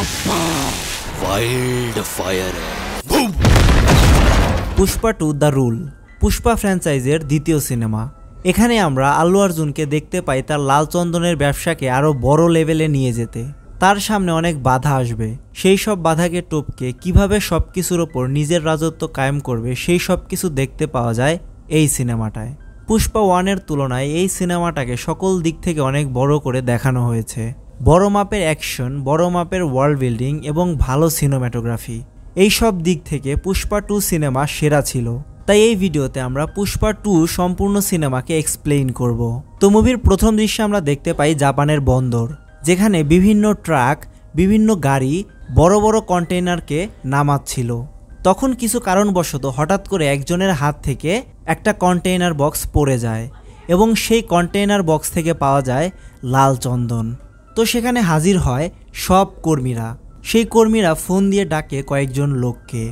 Wild fire Pushpa 2 the rule Pushpa ফ্র্যাঞ্চাইজের দ্বিতীয় সিনেমা। এখানে আমরা আল্লু অর্জুনকে দেখতে পাই তার লাল চন্দনের ব্যবসাকে আরও বড় লেভেলে নিয়ে যেতে। তার সামনে অনেক বাধা আসবে, সেই সব বাধাকে টপকে কিভাবে সব কিছুর ওপর নিজের রাজত্ব কায়েম করবে সেই সব কিছু দেখতে পাওয়া যায় এই সিনেমাটায়। পুষ্পা 1-এর তুলনায় এই সিনেমাটাকে সকল দিক থেকে অনেক বড় করে দেখানো হয়েছে। বড় মাপের অ্যাকশন, বড় মাপের ওয়ার্ল্ড বিল্ডিং এবং ভালো সিনেমাটোগ্রাফি, এই সব দিক থেকে পুষ্পা 2 সিনেমা সেরা ছিল। তাই এই ভিডিওতে আমরা পুষ্পা 2 সম্পূর্ণ সিনেমাকে এক্সপ্লেইন করব। তো মুভির প্রথম দৃশ্যে আমরা দেখতে পাই জাপানের বন্দর, যেখানে বিভিন্ন ট্রাক, বিভিন্ন গাড়ি বড় বড় কন্টেইনারকে নামাচ্ছিল। তখন কিছু কারণবশত হঠাৎ করে একজনের হাত থেকে একটা কন্টেইনার বক্স পড়ে যায় এবং সেই কন্টেইনার বক্স থেকে পাওয়া যায় লাল চন্দন। তো সেখানে হাজির হয় সব কর্মীরা। সেই কর্মীরা ফোন দিয়ে ডাকে কয়েকজন লোককে।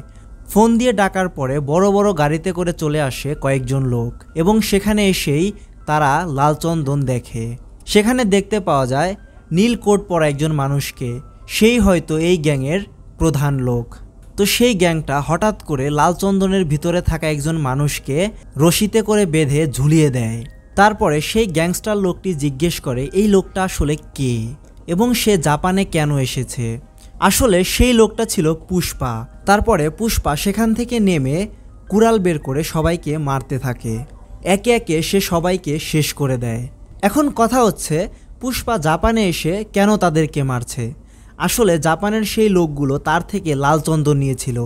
ফোন দিয়ে ডাকার পরে বড় বড় গাড়িতে করে চলে আসে কয়েকজন লোক এবং সেখানে এসেই তারা লাল চন্দন দেখে। সেখানে দেখতে পাওয়া যায় নীল কোট পরা একজন মানুষকে, সেই হয়তো এই গ্যাংয়ের প্রধান লোক। তো সেই গ্যাংটা হঠাৎ করে লাল চন্দনের ভিতরে থাকা একজন মানুষকে রশিতে করে বেঁধে ঝুলিয়ে দেয়। তারপরে সেই গ্যাংস্টার লোকটি জিজ্ঞেস করে এই লোকটা আসলে কে এবং সে জাপানে কেন এসেছে। আসলে সেই লোকটা ছিল পুষ্পা। তারপরে পুষ্পা সেখান থেকে নেমে কুড়াল বের করে সবাইকে মারতে থাকে। একে একে সে সবাইকে শেষ করে দেয়। এখন কথা হচ্ছে পুষ্পা জাপানে এসে কেন তাদেরকে মারছে। আসলে জাপানের সেই লোকগুলো তার থেকে লাল চন্দন নিয়েছিল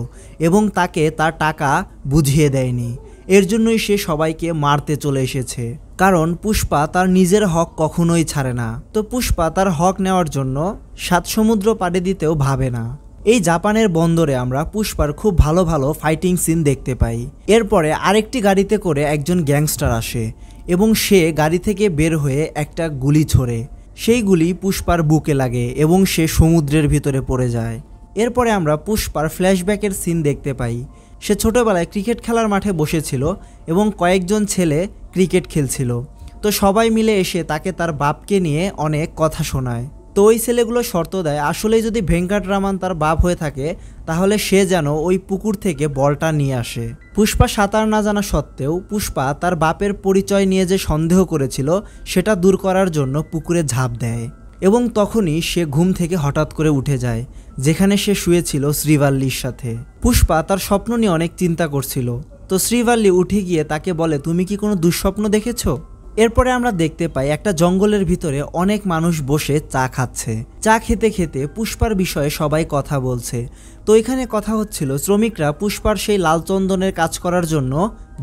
এবং তাকে তার টাকা বুঝিয়ে দেয়নি। এর জন্যই সে সবাইকে মারতে চলে এসেছে, কারণ পুষ্পা তার নিজের হক কখনোই ছাড়ে না। তো পুষ্পা তার হক নেওয়ার জন্য 7 সমুদ্র পাড়ি দিতেও ভাবে না। এই জাপানের বন্দরে আমরা পুষ্পার খুব ভালো ভালো ফাইটিং সিন দেখতে পাই। এরপরে আরেকটি গাড়িতে করে একজন গ্যাংস্টার আসে এবং সে গাড়ি থেকে বের হয়ে একটা গুলি ছোড়ে। সেই গুলি পুষ্পার বুকে লাগে এবং সে সমুদ্রের ভিতরে পড়ে যায়। এরপরে আমরা পুষ্পার ফ্ল্যাশব্যাকের সিন দেখতে পাই। সে ছোটবেলায় ক্রিকেট খেলার মাঠে বসেছিল এবং কয়েকজন ছেলে ক্রিকেট খেলছিল। তো সবাই মিলে এসে তাকে তার বাপকে নিয়ে অনেক কথা শোনায়। তো ওই ছেলেগুলো শর্ত দেয় আসলেই যদি ভেঙ্কটরামান তার বাপ হয়ে থাকে তাহলে সে যেন ওই পুকুর থেকে বলটা নিয়ে আসে। পুষ্পা সাঁতার না জানা সত্ত্বেও পুষ্পা তার বাপের পরিচয় নিয়ে যে সন্দেহ করেছিল সেটা দূর করার জন্য পুকুরে ঝাঁপ দেয় এবং তখনই সে ঘুম থেকে হঠাৎ করে উঠে যায়, যেখানে সে শুয়েছিল শ্রীভাল্লির সাথে। পুষ্পা তার স্বপ্ন নিয়ে অনেক চিন্তা করছিল। তো শ্রীভাল্লি উঠে গিয়ে তাকে বলে তুমি কি কোনো দুঃস্বপ্ন দেখেছো? এরপরে আমরা দেখতে পাই একটা জঙ্গলের ভিতরে অনেক মানুষ বসে চা খাচ্ছে। চা খেতে খেতে পুষ্পার বিষয়ে সবাই কথা বলছে। তো এখানে কথা হচ্ছিল শ্রমিকরা পুষ্পার সেই লাল চন্দনের কাজ করার জন্য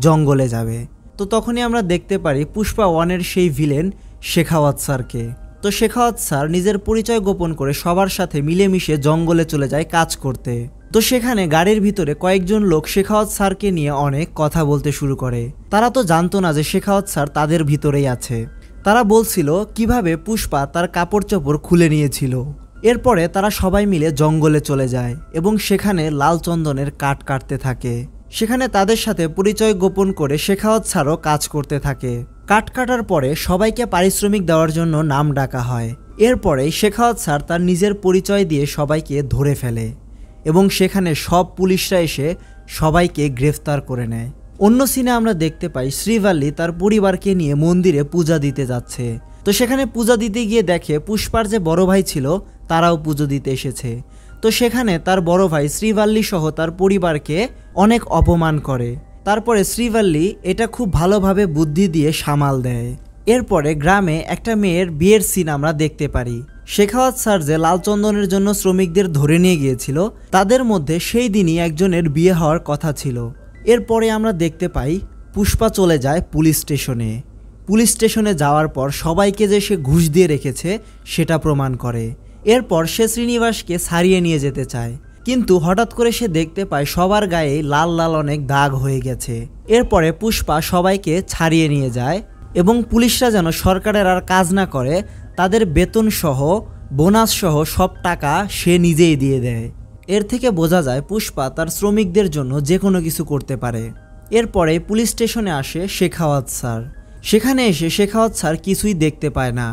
জঙ্গলে যাবে। তো তখনই আমরা দেখতে পারি পুষ্পা 1-এর সেই ভিলেন শেখাওয়াত স্যারকে। তো শেখাওয়াত স্যার নিজের পরিচয় গোপন করে সবার সাথে মিলেমিশে জঙ্গলে চলে যায় কাজ করতে। তো সেখানে গাড়ির ভিতরে কয়েকজন লোক শেখাওয়াত স্যারকে নিয়ে অনেক কথা বলতে শুরু করে। তারা তো জানতো না যে শেখাওয়াত স্যার তাদের ভিতরেই আছে। তারা বলছিল কিভাবে পুষ্পা তার কাপড় চোপড় খুলে নিয়েছিল। এরপরে তারা সবাই মিলে জঙ্গলে চলে যায় এবং সেখানে লাল চন্দনের কাঠ কাটতে থাকে। সেখানে তাদের সাথে পরিচয় গোপন করে শেখাওয়াত স্যারও কাজ করতে থাকে। কাঠ কাটার পরে সবাইকে পারিশ্রমিক দেওয়ার জন্য নাম ডাকা হয়। এরপরে শেখাওয়াত স্যার তার নিজের পরিচয় দিয়ে সবাইকে ধরে ফেলে এবং সেখানে সব পুলিশরা এসে সবাইকে গ্রেফতার করে নেয়। অন্য সিনে আমরা দেখতে পাই শ্রীভাল্লি তার পরিবারকে নিয়ে মন্দিরে পূজা দিতে যাচ্ছে। তো সেখানে পূজা দিতে গিয়ে দেখে পুষ্পার যে বড় ভাই ছিল তারাও পুজো দিতে এসেছে। তো সেখানে তার বড় ভাই শ্রীভাল্লি সহ তার পরিবারকে অনেক অপমান করে। তারপরে শ্রীভাল্লি এটা খুব ভালোভাবে বুদ্ধি দিয়ে সামাল দেয়। এরপরে গ্রামে একটা মেয়ের বিয়ের সিন আমরা দেখতে পারি। শেখাওয়াত স্যার যে লাল চন্দনের জন্য শ্রমিকদের ধরে নিয়ে গিয়েছিল তাদের মধ্যে সেই দিনই একজনের বিয়ে হওয়ার কথা ছিল। এরপরে আমরা দেখতে পাই পুষ্পা চলে যায় পুলিশ স্টেশনে। পুলিশ স্টেশনে যাওয়ার পর সবাইকে যে সে ঘুষ দিয়ে রেখেছে সেটা প্রমাণ করে। এরপর সে শ্রীনিবাসকে ছাড়িয়ে নিয়ে যেতে চায়, কিন্তু হঠাৎ করে সে দেখতে পায় সবার গায়ে লাল লাল অনেক দাগ হয়ে গেছে। এরপরে পুষ্পা সবাইকে ছাড়িয়ে নিয়ে যায় এবং পুলিশরা যেন সরকারের আর কাজ না করে তাদের বেতন সহ বোনাস সহ সব টাকা সে নিজেই দিয়ে দেয়। এর থেকে বোঝা যায় পুষ্পা তার শ্রমিকদের জন্য যে কোনো কিছু করতে পারে। এরপরে পুলিশ স্টেশনে আসে শেখাওয়াত স্যার। সেখানে এসে শেখাওয়াত স্যার কিছুই দেখতে পায় না।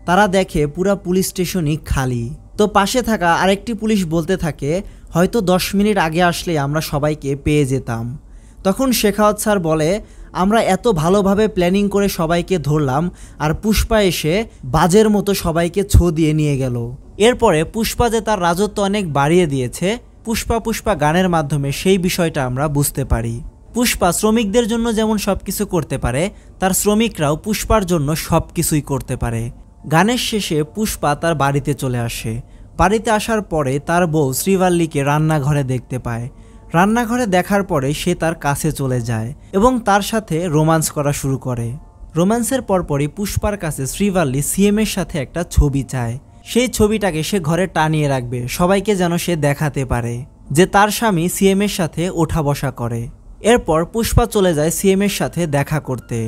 তারা দেখে পুরা পুলিশ স্টেশনই খালি। তো পাশে থাকা আরেকটি পুলিশ বলতে থাকে, হয়তো 10 মিনিট আগে আসলে আমরা সবাইকে পেয়ে যেতাম। তখন শেখাওয়াত স্যার বলে, আমরা এত ভালোভাবে প্ল্যানিং করে সবাইকে ধরলাম, আর পুষ্পা এসে বাজের মতো সবাইকে ছো দিয়ে নিয়ে গেল। এরপরে পুষ্পা যে তার রাজত্ব অনেক বাড়িয়ে দিয়েছে, পুষ্পা পুষ্পা গানের মাধ্যমে সেই বিষয়টা আমরা বুঝতে পারি। পুষ্পা শ্রমিকদের জন্য যেমন সবকিছু করতে পারে, তার শ্রমিকরাও পুষ্পার জন্য সবকিছুই করতে পারে। গানের শেষে পুষ্পা তার বাড়িতে চলে আসে। বাড়িতে আসার পরে তার বউ শ্রীভাল্লিকে রান্নাঘরে দেখতে পায়। রান্নাঘরে দেখার পরে সে তার কাছে চলে যায় এবং তার সাথে রোম্যান্স করা শুরু করে। রোম্যান্সের পরপরই পুষ্পার কাছে শ্রীভাল্লি সিএম এর সাথে একটা ছবি চায়। সেই ছবিটাকে সে ঘরে টানিয়ে রাখবে, সবাইকে যেন সে দেখাতে পারে যে তার স্বামী সিএম এর সাথে ওঠা বসা করে। এরপর পুষ্পা চলে যায় সিএম এর সাথে দেখা করতে।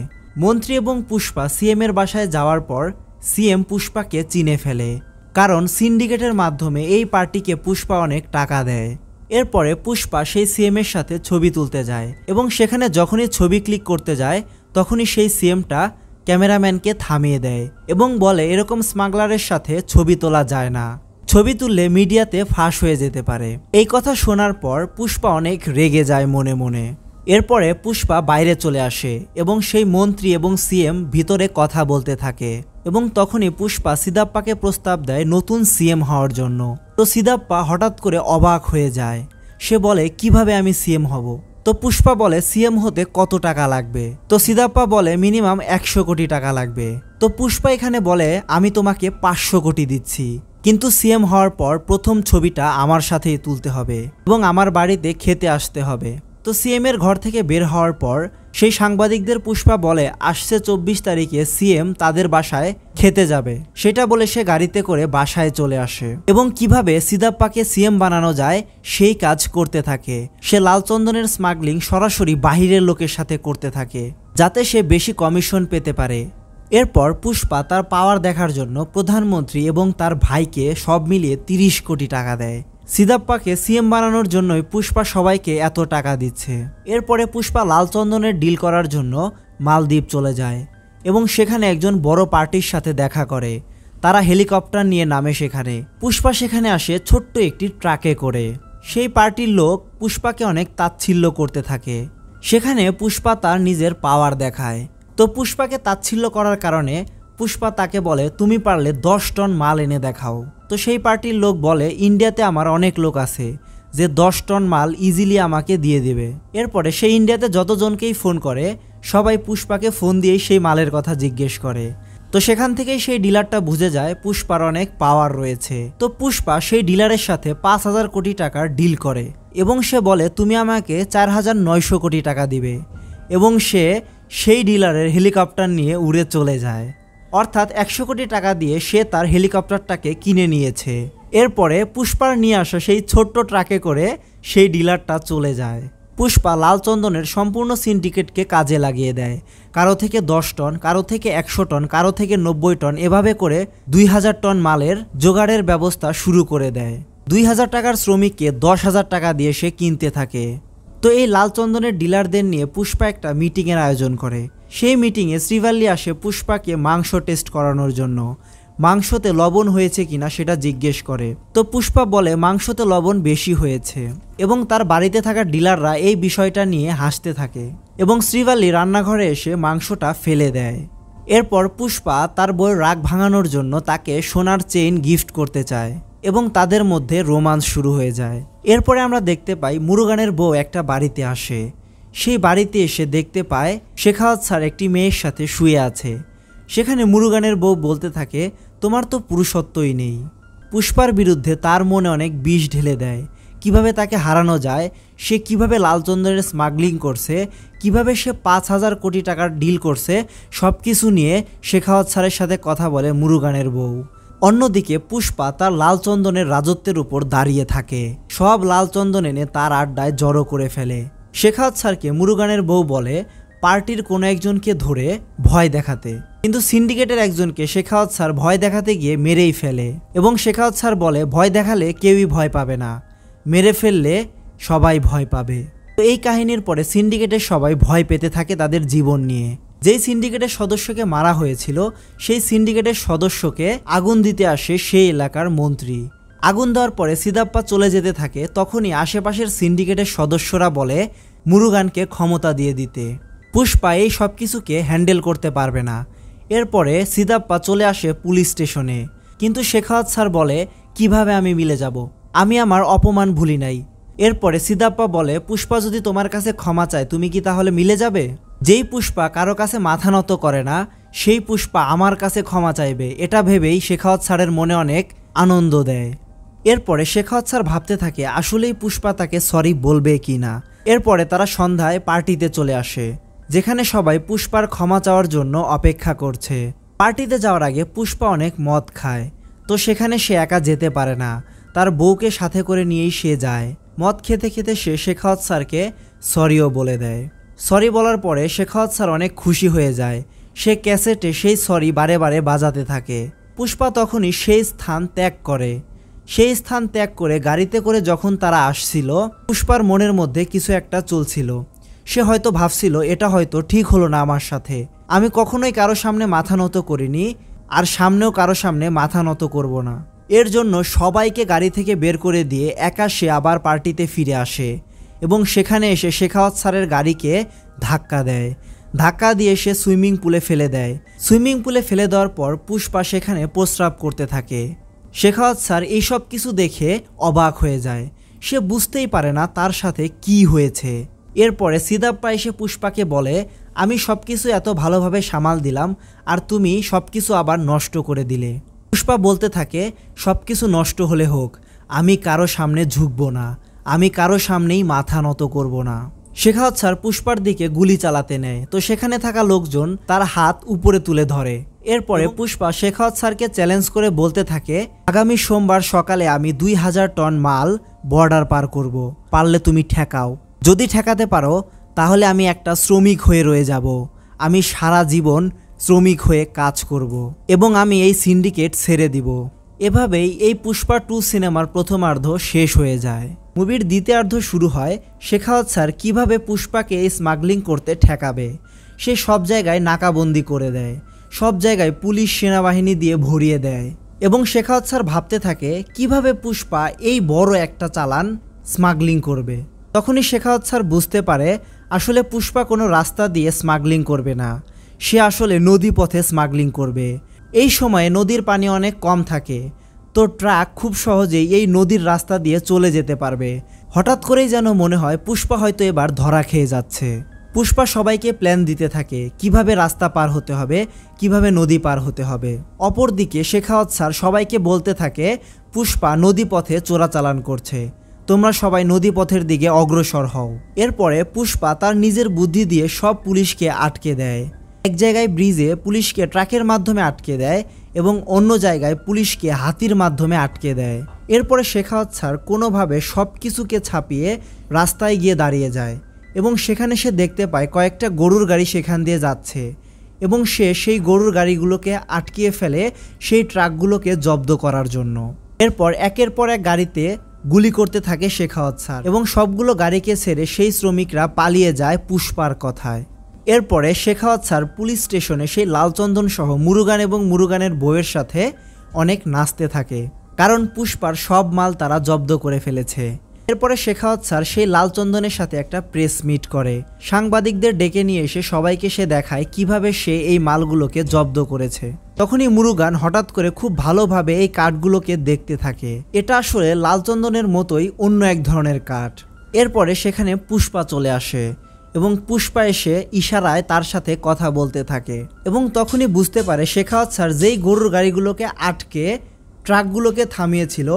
মন্ত্রী এবং পুষ্পা সিএম এর বাসায় যাওয়ার পর সিএম পুষ্পাকে চিনে ফেলে, কারণ সিন্ডিকেটের মাধ্যমে এই পার্টিকে পুষ্পা অনেক টাকা দেয়। এরপরে পুষ্পা সেই সিএম এর সাথে ছবি তুলতে যায় এবং সেখানে যখনই ছবি ক্লিক করতে যায় তখনই সেই সিএমটা ক্যামেরাম্যানকে থামিয়ে দেয় এবং বলে, এরকম স্মাগলারের সাথে ছবি তোলা যায় না, ছবি তুললে মিডিয়াতে ফাঁস হয়ে যেতে পারে। এই কথা শোনার পর পুষ্পা অনেক রেগে যায় মনে মনে। এরপরে পুষ্পা বাইরে চলে আসে এবং সেই মন্ত্রী এবং সিএম ভিতরে কথা বলতে থাকে এবং তখনই পুষ্পা সিদাপ্পাকে প্রস্তাব দেয় নতুন সিএম হওয়ার জন্য। তো সিদাপ্পা হঠাৎ করে অবাক হয়ে যায়। সে বলে, কিভাবে আমি সিএম হব? তো পুষ্পা বলে, সিএম হতে কত টাকা লাগবে? তো সিদাপ্পা বলে, মিনিমাম 100 কোটি টাকা লাগবে। তো পুষ্পা এখানে বলে, আমি তোমাকে 500 কোটি দিচ্ছি, কিন্তু সিএম হওয়ার পর প্রথম ছবিটা আমার সাথেই তুলতে হবে এবং আমার বাড়িতে খেতে আসতে হবে। তো সিএম এর ঘর থেকে বের হওয়ার পর সেই সাংবাদিকদের পুষ্পা বলে, আসছে 24 তারিখে সিএম তাদের বাসায় খেতে যাবে। সেটা বলে সে গাড়িতে করে বাসায় চলে আসে এবং কিভাবে সিদাপ্পাকে সিএম বানানো যায় সেই কাজ করতে থাকে। সে লালচন্দনের স্মাগলিং সরাসরি বাহিরের লোকের সাথে করতে থাকে যাতে সে বেশি কমিশন পেতে পারে। এরপর পুষ্পা তার পাওয়ার দেখার জন্য প্রধানমন্ত্রী এবং তার ভাইকে সব মিলিয়ে 30 কোটি টাকা দেয়। সিদাপ্পাকে সিএম বানানোর জন্যই পুষ্পা সবাইকে এত টাকা দিচ্ছে। এরপরে পুষ্পা লালচন্দনের ডিল করার জন্য মালদ্বীপ চলে যায় এবং সেখানে একজন বড় পার্টির সাথে দেখা করে। তারা হেলিকপ্টার নিয়ে নামে সেখানে। পুষ্পা সেখানে আসে ছোট্ট একটি ট্রাকে করে। সেই পার্টির লোক পুষ্পাকে অনেক তাচ্ছিল্য করতে থাকে। সেখানে পুষ্পা তার নিজের পাওয়ার দেখায়। তো পুষ্পাকে তাচ্ছিল্য করার কারণে পুষ্পা তাকে বলে, তুমি পারলে 10 টন মাল এনে দেখাও। তো সেই পার্টির লোক বলে, ইন্ডিয়াতে আমার অনেক লোক আছে যে 10 টন মাল ইজিলি আমাকে দিয়ে দেবে। এরপরে সেই ইন্ডিয়াতে যতজনকেই ফোন করে সবাই পুষ্পাকে ফোন দিয়েই সেই মালের কথা জিজ্ঞেস করে। তো সেখান থেকেই সেই ডিলারটা বুঝে যায় পুষ্পার অনেক পাওয়ার রয়েছে। তো পুষ্পা সেই ডিলারের সাথে 5000 কোটি টাকার ডিল করে এবং সে বলে, তুমি আমাকে 4900 কোটি টাকা দিবে, এবং সে সেই ডিলারের হেলিকপ্টার নিয়ে উড়ে চলে যায়। অর্থাৎ 100 কোটি টাকা দিয়ে সে তার হেলিকপ্টারটাকে কিনে নিয়েছে। এরপরে পুষ্পার নিয়ে আসা সেই ছোট্ট ট্রাকে করে সেই ডিলারটা চলে যায়। পুষ্পা লালচন্দনের সম্পূর্ণ সিন্ডিকেটকে কাজে লাগিয়ে দেয়। কারো থেকে 10 টন, কারো থেকে 100 টন, কারো থেকে 90 টন, এভাবে করে 2000 টন মালের জোগাড়ের ব্যবস্থা শুরু করে দেয়। 2000 টাকার শ্রমিককে 10,000 টাকা দিয়ে সে কিনতে থাকে। তো এই লালচন্দনের ডিলারদের নিয়ে পুষ্পা একটা মিটিংয়ের আয়োজন করে। সেই মিটিংয়ে শ্রীভাল্লি আসে পুষ্পাকে মাংস টেস্ট করানোর জন্য। মাংসতে লবণ হয়েছে কিনা সেটা জিজ্ঞেস করে। তো পুষ্পা বলে, মাংসতে লবণ বেশি হয়েছে, এবং তার বাড়িতে থাকা ডিলাররা এই বিষয়টা নিয়ে হাসতে থাকে এবং শ্রীভাল্লি রান্নাঘরে এসে মাংসটা ফেলে দেয়। এরপর পুষ্পা তার বউয়ের রাগ ভাঙানোর জন্য তাকে সোনার চেইন গিফট করতে চায় এবং তাদের মধ্যে রোমান্স শুরু হয়ে যায়। এরপরে আমরা দেখতে পাই মুরুগানের বউ একটা বাড়িতে আসে। সেই বাড়িতে এসে দেখতে পায় শেখাওয়াত স্যার একটি মেয়ের সাথে শুয়ে আছে। সেখানে মুরুগানের বউ বলতে থাকে, তোমার তো পুরুষত্বই নেই। পুষ্পার বিরুদ্ধে তার মনে অনেক বিষ ঢেলে দেয়, কিভাবে তাকে হারানো যায়, সে কিভাবে লালচন্দনের স্মাগলিং করছে, কিভাবে সে 5000 কোটি টাকার ডিল করছে, সব কিছু নিয়ে শেখাওয়াত স্যারের সাথে কথা বলে মুরুগানের বউ। অন্যদিকে পুষ্পা তার লালচন্দনের রাজত্বের উপর দাঁড়িয়ে থাকে। সব লালচন্দন এনে তার আড্ডায় জড়ো করে ফেলে। শেখাওয়াত স্যারকে মুরুগানের বউ বলে পার্টির কোনো একজনকে ধরে ভয় দেখাতে, কিন্তু সিন্ডিকেটের একজনকে শেখাওয়াত স্যার ভয় দেখাতে গিয়ে মেরেই ফেলে এবং শেখাওয়াত স্যার বলে, ভয় দেখালে কেউই ভয় পাবে না, মেরে ফেললে সবাই ভয় পাবে। তো এই কাহিনীর পরে সিন্ডিকেটের সবাই ভয় পেতে থাকে তাদের জীবন নিয়ে। যেই সিন্ডিকেটের সদস্যকে মারা হয়েছিল সেই সিন্ডিকেটের সদস্যকে আগুন দিতে আসে সেই এলাকার মন্ত্রী। আগুন দেওয়ার পরে সিদাপ্পা চলে যেতে থাকে। তখনই আশেপাশের সিন্ডিকেটের সদস্যরা বলে মুরুগানকে ক্ষমতা দিয়ে দিতে। পুষ্পা এই সব কিছুকে হ্যান্ডেল করতে পারবে না। এরপরে সিদাপ্পা চলে আসে পুলিশ স্টেশনে, কিন্তু শেখাওয়াত স্যার বলে কিভাবে আমি মিলে যাব, আমি আমার অপমান ভুলি নাই। এরপরে সিদাপ্পা বলে পুষ্পা যদি তোমার কাছে ক্ষমা চায় তুমি কি তাহলে মিলে যাবে? যেই পুষ্পা কারো কাছে মাথা নত করে না সেই পুষ্পা আমার কাছে ক্ষমা চাইবে, এটা ভেবেই শেখাওয়াত স্যারের মনে অনেক আনন্দ দেয়। এরপরে শেখাওয়াত স্যার ভাবতে থাকে আসলেই পুষ্পা তাকে সরি বলবে কি না। এরপরে তারা সন্ধ্যায় পার্টিতে চলে আসে, যেখানে সবাই পুষ্পার ক্ষমা চাওয়ার জন্য অপেক্ষা করছে। পার্টিতে যাওয়ার আগে পুষ্পা অনেক মদ খায়, তো সেখানে সে একা যেতে পারে না, তার বউকে সাথে করে নিয়েই সে যায়। মদ খেতে খেতে সে শেখাওয়াত স্যারকে সরিও বলে দেয়। সরি বলার পরে শেখাওয়াত স্যার অনেক খুশি হয়ে যায়। সে ক্যাসেটে সেই সরি বারে বারে বাজাতে থাকে। পুষ্পা তখনই সেই স্থান ত্যাগ করে। সেই স্থান ত্যাগ করে গাড়িতে করে যখন তারা আসছিল, পুষ্পার মনের মধ্যে কিছু একটা চলছিল। সে হয়তো ভাবছিল এটা হয়তো ঠিক হলো না আমার সাথে, আমি কখনোই কারো সামনে মাথা নত করিনি, আর সামনেও কারো সামনে মাথা নত করব না। এর জন্য সবাইকে গাড়ি থেকে বের করে দিয়ে একা সে আবার পার্টিতে ফিরে আসে এবং সেখানে এসে শেখাওয়াত স্যারের গাড়িকে ধাক্কা দেয়। ধাক্কা দিয়ে সে সুইমিং পুলে ফেলে দেয়। সুইমিং পুলে ফেলে দেওয়ার পর পুষ্পা সেখানে প্রস্রাব করতে থাকে। শেখাওয়াত স্যার এইসব কিছু দেখে অবাক হয়ে যায়, সে বুঝতেই পারে না তার সাথে কি হয়েছে। এরপরে সিদাপ্পা এসে পুষ্পাকে বলে আমি সব কিছু এত ভালোভাবে সামাল দিলাম আর তুমি সব কিছু আবার নষ্ট করে দিলে। পুষ্পা বলতে থাকে সব কিছু নষ্ট হলে হোক, আমি কারো সামনে ঝুঁকবো না, আমি কারো সামনেই মাথা নত করব না। শেখাওয়াত স্যার পুষ্পার দিকে গুলি চালাতে নেয়, তো সেখানে থাকা লোকজন তার হাত উপরে তুলে ধরে। এরপরে পুষ্পা শেখাওয়াত স্যারকে চ্যালেঞ্জ করে বলতে থাকে আগামী সোমবার সকালে আমি 2000 টন মাল বর্ডার পার করব, পারলে তুমি ঠেকাও। যদি ঠেকাতে পারো তাহলে আমি একটা শ্রমিক হয়ে রয়ে যাব, আমি সারা জীবন শ্রমিক হয়ে কাজ করব এবং আমি এই সিন্ডিকেট ছেড়ে দিব। এভাবেই এই পুষ্পা 2 সিনেমার প্রথমার্ধ শেষ হয়ে যায়। মুভির দ্বিতীয়ার্ধ শুরু হয় শেখাওয়াত স্যার কিভাবে পুষ্পাকে এই স্মাগলিং করতে ঠেকাবে। সে সব জায়গায় নাকাবন্দি করে দেয়, সব জায়গায় পুলিশ সেনাবাহিনী দিয়ে ভরিয়ে দেয় এবং শেখাওয়াত স্যার ভাবতে থাকে কিভাবে পুষ্পা এই বড় একটা চালান স্মাগলিং করবে। তখনই শেখাওয়াত স্যার বুঝতে পারে আসলে পুষ্পা কোনো রাস্তা দিয়ে স্মাগলিং করবে না, সে আসলে নদী পথে স্মাগলিং করবে। এই সময়ে নদীর পানি অনেক কম থাকে, তো ট্রাক খুব সহজেই এই নদীর রাস্তা দিয়ে চলে যেতে পারবে। হঠাৎ করেই যেন মনে হয় পুষ্পা হয়তো এবার ধরা খেয়ে যাচ্ছে। পুষ্পা সবাইকে প্ল্যান দিতে থাকে কিভাবে রাস্তা পার হতে হবে, কিভাবে নদী পার হতে হবে। অপরদিকে শেখাওয়াত স্যার সবাইকে বলতে থাকে পুষ্পা নদী পথে চোরাচালান করছে, তোমরা সবাই নদী পথের দিকে অগ্রসর হও। এরপরে পুষ্পা তার নিজের বুদ্ধি দিয়ে সব পুলিশকে আটকে দেয়। এক জায়গায় ব্রিজে পুলিশকে ট্রাকের মাধ্যমে আটকে দেয় এবং অন্য জায়গায় পুলিশকে হাতির মাধ্যমে আটকে দেয়। এরপরে শেখাওয়াত স্যার কোনোভাবে সব কিছুকে ছাপিয়ে রাস্তায় গিয়ে দাঁড়িয়ে যায় এবং সেখানে সে দেখতে পায় কয়েকটা গরুর গাড়ি সেখান দিয়ে যাচ্ছে এবং সে সেই গরুর গাড়িগুলোকে আটকিয়ে ফেলে সেই ট্রাকগুলোকে জব্দ করার জন্য। এরপর একের পর এক গাড়িতে গুলি করতে থাকে শেখাওয়াত স্যার এবং সবগুলো গাড়িকে ছেড়ে সেই শ্রমিকরা পালিয়ে যায় পুষ্পার কথায়। এরপরে শেখাওয়াত স্যার পুলিশ স্টেশনে সেই লালচন্দন সহ মুরুগান এবং মুরুগানের বউয়ের সাথে অনেক নাচতে থাকে, কারণ পুষ্পার সব মাল তারা জব্দ করে ফেলেছে। এরপরে শেখাওয়াত স্যার সেই লালচন্দনের সাথে একটা প্রেস মিট করে, সাংবাদিকদের ডেকে নিয়ে এসে সবাইকে সে দেখায় কিভাবে সে এই মালগুলোকে জব্দ করেছে। তখনই মুরুগান হঠাৎ করে খুব ভালোভাবে এই কাঠগুলোকে দেখতে থাকে, এটা আসলে লালচন্দনের মতোই অন্য এক ধরনের কাঠ। এরপরে সেখানে পুষ্পা চলে আসে এবং পুষ্পা এসে ইশারায় তার সাথে কথা বলতে থাকে এবং তখনই বুঝতে পারে শেখাওয়াত স্যার যেই গরুর গাড়িগুলোকে আটকে ট্রাকগুলোকে থামিয়েছিল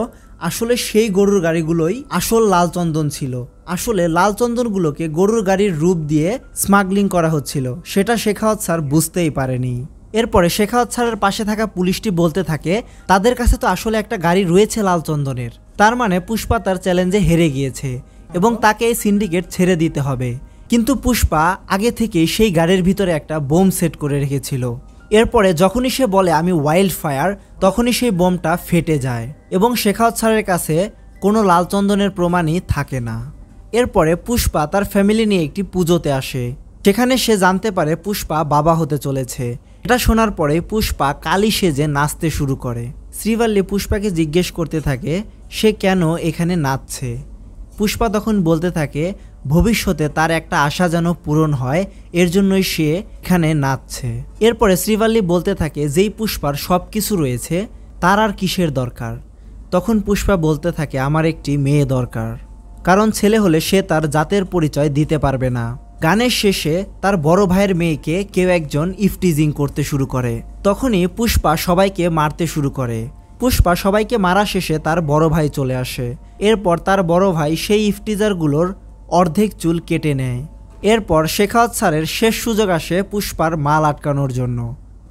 আসলে সেই গরুর গাড়িগুলোই আসল লালচন্দন ছিল। আসলে লালচন্দনগুলোকে গরুর গাড়ির রূপ দিয়ে স্মাগলিং করা হচ্ছিল, সেটা শেখাওয়াত স্যার বুঝতেই পারেনি। এরপরে শেখাওয়াত স্যারের পাশে থাকা পুলিশটি বলতে থাকে তাদের কাছে তো আসলে একটা গাড়ি রয়েছে লালচন্দনের, তার মানে পুষ্পা তার চ্যালেঞ্জে হেরে গিয়েছে এবং তাকে এই সিন্ডিকেট ছেড়ে দিতে হবে। কিন্তু পুষ্পা আগে থেকেই সেই গাড়ির ভিতরে একটা বোম সেট করে রেখেছিল। এরপরে যখনই সে বলে আমি ওয়াইল্ড ফায়ার, তখনই সেই বোমটা ফেটে যায় এবং শেখাওয়াত স্যারের কাছে কোনো লালচন্দনের প্রমাণই থাকে না। এরপরে পুষ্পা তার ফ্যামিলি নিয়ে একটি পুজোতে আসে, সেখানে সে জানতে পারে পুষ্পা বাবা হতে চলেছে এটা শোনার পরে পুষ্পা কালী সেজে নাচতে শুরু করে। শ্রীভাল্লি পুষ্পাকে জিজ্ঞেস করতে থাকে সে কেন এখানে নাচছে। পুষ্পা তখন বলতে থাকে ভবিষ্যতে তার একটা আশা যেন পূরণ হয়, এর জন্যই সে এখানে নাচছে। এরপরে শ্রীভাল্লি বলতে থাকে যেই পুষ্পার সব কিছু রয়েছে তার আর কিসের দরকার। তখন পুষ্পা বলতে থাকে আমার একটি মেয়ে দরকার, কারণ ছেলে হলে সে তার জাতের পরিচয় দিতে পারবে না। গানের শেষে তার বড় ভাইয়ের মেয়েকে কেউ একজন ইফটিজিং করতে শুরু করে। তখনই পুষ্পা সবাইকে মারতে শুরু করে। পুষ্পা সবাইকে মারা শেষে তার বড় ভাই চলে আসে। এরপর তার বড় ভাই সেই ইফটিজারগুলোর অর্ধেক চুল কেটে নেয়। এরপর শেখাওয়াত স্যারের শেষ সুযোগ আসে পুষ্পার মাল আটকানোর জন্য,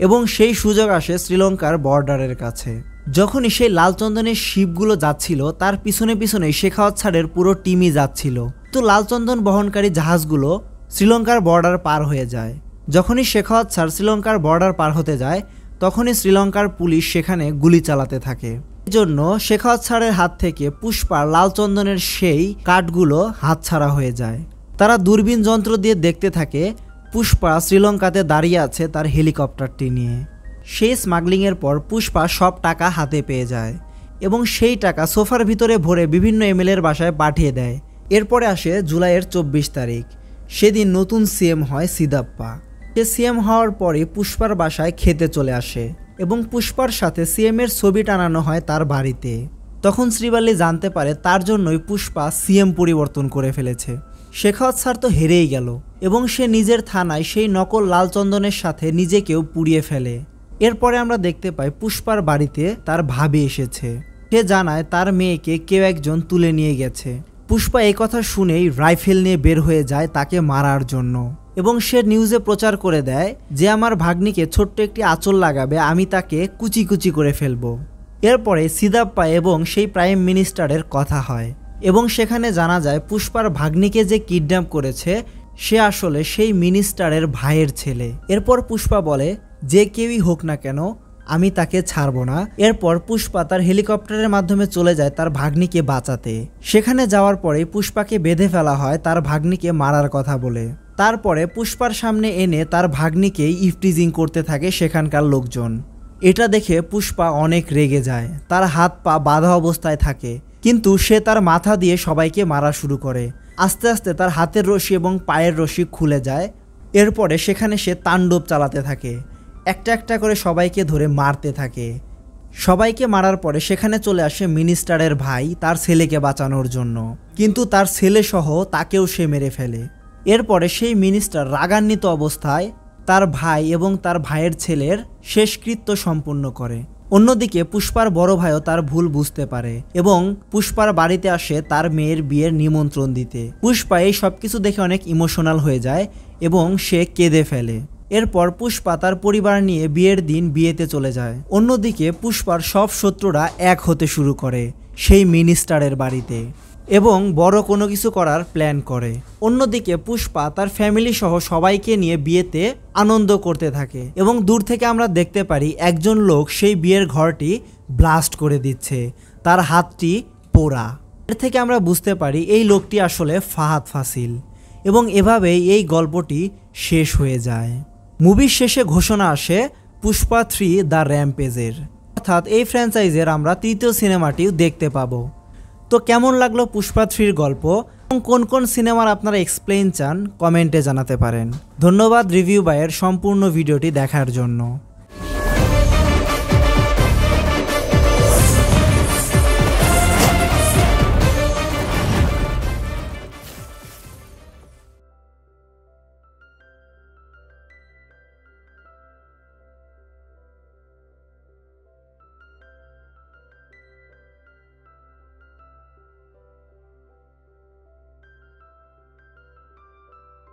এবং সেই সুযোগ আসে শ্রীলঙ্কার বর্ডারের কাছে। যখনই সেই লালচন্দনের শিপগুলো যাচ্ছিল তার পিছনে পিছনেই শেখাওয়াত স্যারের পুরো টিমই যাচ্ছিল। তো লালচন্দন বহনকারী জাহাজগুলো শ্রীলঙ্কার বর্ডার পার হয়ে যায়। যখনই শেখাওয়াত স্যার শ্রীলঙ্কার বর্ডার পার হতে যায় তখনই শ্রীলঙ্কার পুলিশ সেখানে গুলি চালাতে থাকে। এজন্য শেখাওয়াত স্যারের হাত থেকে পুষ্পার লালচন্দনের সেই কাঠগুলো হাতছাড়া হয়ে যায়। তারা দূরবীন যন্ত্র দিয়ে দেখতে থাকে পুষ্পা শ্রীলঙ্কাতে দাঁড়িয়ে আছে তার হেলিকপ্টারটি নিয়ে। সেই স্মাগলিংয়ের পর পুষ্পা সব টাকা হাতে পেয়ে যায় এবং সেই টাকা সোফার ভিতরে ভরে বিভিন্ন এমএলএর বাসায় পাঠিয়ে দেয়। এরপরে আসে জুলাইয়ের 24 তারিখ। সেদিন নতুন সিএম হয় সিদাপ্পা। সে সিএম হওয়ার পরে পুষ্পার বাসায় খেতে চলে আসে এবং পুষ্পার সাথে সিএমের ছবি টানানো হয় তার বাড়িতে। তখন শ্রীভাল্লি জানতে পারে তার জন্যই পুষ্পা সিএম পরিবর্তন করে ফেলেছে। শেখাওয়াত স্যার তো হেরেই গেল এবং সে নিজের থানায় সেই নকল লালচন্দনের সাথে নিজেকেও পুড়িয়ে ফেলে। এরপরে আমরা দেখতে পাই পুষ্পার বাড়িতে তার ভাবি এসেছে। সে জানায় তার মেয়েকে কেউ একজন তুলে নিয়ে গেছে। পুষ্পা এই কথা শুনেই রাইফেল নিয়ে বের হয়ে যায় তাকে মারার জন্য, এবং সে নিউজে প্রচার করে দেয় যে আমার ভাগ্নিকে ছোট্ট একটি আঁচল লাগাবে, আমি তাকে কুচি কুচি করে ফেলবো। এরপরে সিদাপ্পা এবং সেই প্রাইম মিনিস্টারের কথা হয় এবং সেখানে জানা যায় পুষ্পার ভাগ্নিকে যে কিডন্যাপ করেছে সে আসলে সেই মিনিস্টারের ভাইয়ের ছেলে। এরপর পুষ্পা বলে যে কেউই হোক না কেন আমি তাকে ছাড়বো না। এরপর পুষ্পা তার হেলিকপ্টারের মাধ্যমে চলে যায় তার ভাগ্নিকে বাঁচাতে। সেখানে যাওয়ার পরে পুষ্পাকে বেঁধে ফেলা হয় তার ভাগ্নিকে মারার কথা বলে। তারপরে পুষ্পার সামনে এনে তার ভাগ্নিকেই ইফটিজিং করতে থাকে সেখানকার লোকজন। এটা দেখে পুষ্পা অনেক রেগে যায়, তার হাত পা বাঁধা অবস্থায় থাকে, কিন্তু সে তার মাথা দিয়ে সবাইকে মারা শুরু করে। আস্তে আস্তে তার হাতের রশি এবং পায়ের রশি খুলে যায়। এরপরে সেখানে সে তাণ্ডব চালাতে থাকে, একটা একটা করে সবাইকে ধরে মারতে থাকে। সবাইকে মারার পরে সেখানে চলে আসে মিনিস্টারের ভাই তার ছেলেকে বাঁচানোর জন্য, কিন্তু তার ছেলে সহ তাকেও সে মেরে ফেলে। এরপরে সেই মিনিস্টার রাগান্বিত অবস্থায় তার ভাই এবং তার ভাইয়ের ছেলের শেষকৃত্য সম্পূর্ণ করে। অন্যদিকে পুষ্পার বড় ভাইও তার ভুল বুঝতে পারে এবং পুষ্পার বাড়িতে আসে তার মেয়ের বিয়ের নিমন্ত্রণ দিতে। পুষ্পা এই সবকিছু দেখে অনেক ইমোশনাল হয়ে যায় এবং সে কেঁদে ফেলে। এরপর পুষ্পা তার পরিবার নিয়ে বিয়ের দিন বিয়েতে চলে যায়। অন্যদিকে পুষ্পার সব শত্রুরা এক হতে শুরু করে সেই মিনিস্টারের বাড়িতে এবং বড় কোনো কিছু করার প্ল্যান করে। অন্যদিকে পুষ্পা তার ফ্যামিলি সহ সবাইকে নিয়ে বিয়েতে আনন্দ করতে থাকে এবং দূর থেকে আমরা দেখতে পারি একজন লোক সেই বিয়ের ঘরটি ব্লাস্ট করে দিচ্ছে, তার হাতটি পোড়া। এর থেকে আমরা বুঝতে পারি এই লোকটি আসলে ফাহাদ ফাসিল, এবং এভাবেই এই গল্পটি শেষ হয়ে যায়। মুভির শেষে ঘোষণা আসে পুষ্পা 3 দ্য র্যাম্পেজের, অর্থাৎ এই ফ্র্যাঞ্চাইজের আমরা তৃতীয় সিনেমাটিও দেখতে পাবো। তো কেমন লাগলো পুষ্পা 3-র গল্প এবং কোন কোন সিনেমার আপনারা এক্সপ্লেইন চান কমেন্টে জানাতে পারেন। ধন্যবাদ রিভিউ বাইয়ের সম্পূর্ণ ভিডিওটি দেখার জন্য।